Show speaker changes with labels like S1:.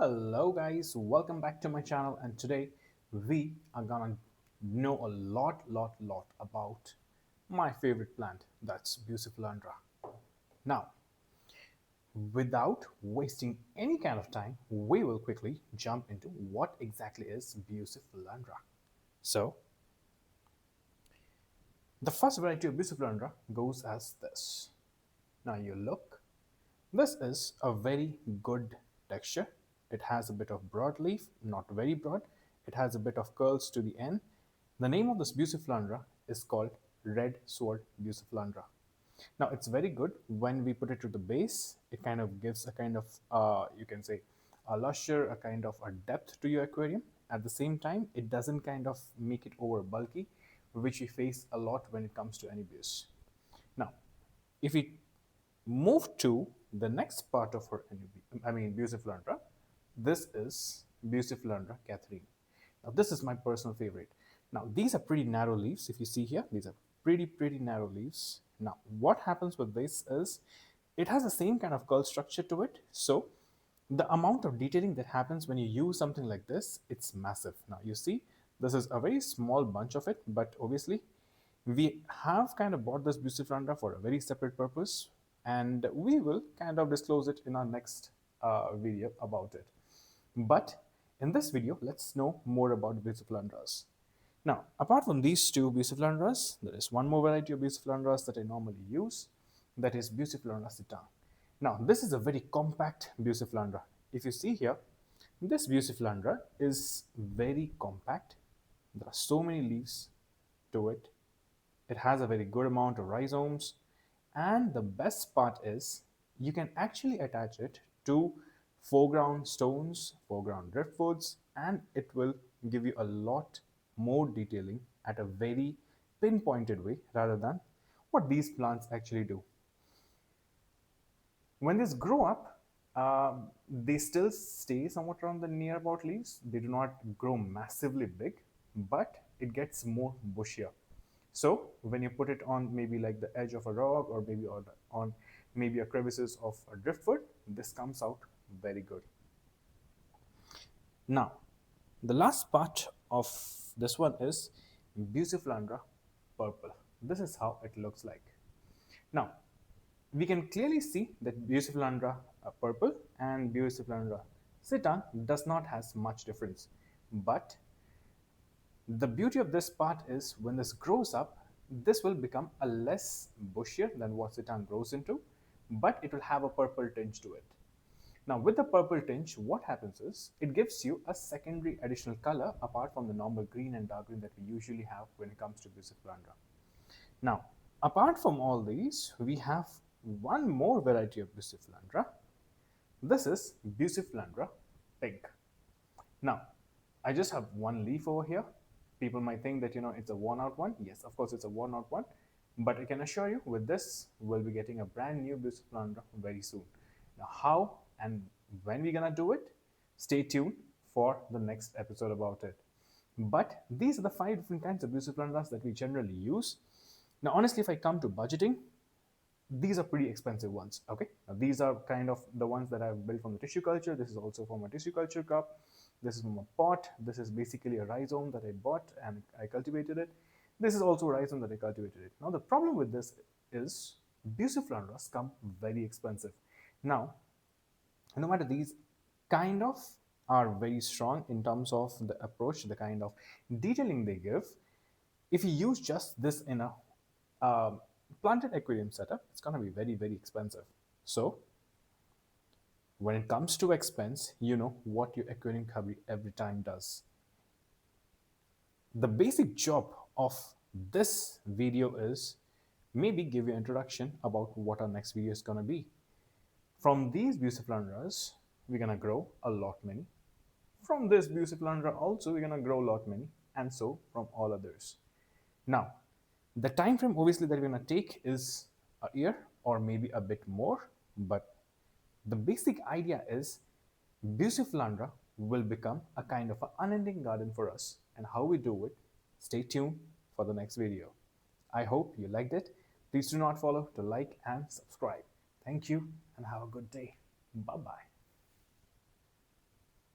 S1: Hello guys, welcome back to my channel, and today we are gonna know a lot about my favorite plant, that's Bucephalandra. Now, without wasting any kind of time, we will quickly jump into what exactly is Bucephalandra. So, the first variety of Bucephalandra goes as this. Now you look, this is a very good texture. It has a bit of broad leaf, not very broad. It has a bit of curls to the end. The name of this Bucephalandra is called Red Sword Bucephalandra. Now it's very good when we put it to the base. It kind of gives a kind of, you can say, a lustre, a kind of a depth to your aquarium. At the same time, it doesn't kind of make it over bulky, which we face a lot when it comes to any Buce. Now, if we move to the next part of her Bucephalandra. This is Bucephalandra Catherine. Now, this is my personal favorite. Now, these are pretty narrow leaves. If you see here, these are pretty narrow leaves. Now, what happens with this is it has the same kind of curl structure to it. So, the amount of detailing that happens when you use something like this, it's massive. Now, you see, this is a very small bunch of it, but obviously, we have kind of bought this Bucephalandra for a very separate purpose, and we will kind of disclose it in our next video about it. But in this video, let's know more about Bucephalandras. Now, apart from these two Bucephalandras, there is one more variety of Bucephalandras that I normally use, that is Bucephalandra sitang. Now, this is a very compact Bucephalandra. If you see here, this Bucephalandra is very compact. There are so many leaves to it. It has a very good amount of rhizomes, and the best part is you can actually attach it to foreground stones, foreground driftwoods, and it will give you a lot more detailing at a very pinpointed way rather than what these plants actually do. When these grow up, they still stay somewhat around the near about leaves. They do not grow massively big, but it gets more bushier. So when you put it on maybe like the edge of a rock, or maybe on maybe a crevices of a driftwood, this comes out very good. Now, the last part of this one is Bucephalandra purple. This is how it looks like. Now, we can clearly see that Bucephalandra purple and Bucephalandra sitang does not has much difference. But the beauty of this part is when this grows up, this will become a less bushier than what sitang grows into, but it will have a purple tinge to it. Now, with the purple tinge, what happens is it gives you a secondary additional color apart from the normal green and dark green that we usually have when it comes to Bucephalandra. Now, apart from all these, we have one more variety of Bucephalandra. This is Bucephalandra pink. Now, I just have one leaf over here. People might think that it's a worn out one. Yes, of course it's a worn out one, but I can assure you with this we'll be getting a brand new Bucephalandra very soon. Now, how and when we're gonna do it, stay tuned for the next episode about it. But these are the 5 different kinds of Bucephalandras that we generally use. Now, honestly, if I come to budgeting, these are pretty expensive ones. Okay, now these are kind of the ones that I've built from the tissue culture. This is also from a tissue culture cup. This is from a pot. This is basically a rhizome that I bought and I cultivated it. This is also a rhizome that I cultivated it. Now the problem with this is Bucephalandras come very expensive. Now, no matter these kind of are very strong in terms of the approach, the kind of detailing they give. If you use just this in a planted aquarium setup, it's going to be very expensive. So when it comes to expense, you know what your aquarium cubby every time does. The basic job of this video is maybe give you an introduction about what our next video is going to be. From these Bucephalandras, we're going to grow a lot many. From this Bucephalandra also, we're going to grow a lot many, and so from all others. Now, the time frame obviously that we're going to take is a year or maybe a bit more, but the basic idea is Bucephalandra will become a kind of an unending garden for us, and how we do it, stay tuned for the next video. I hope you liked it. Please do not forget to like and subscribe. Thank you and have a good day. Bye-bye.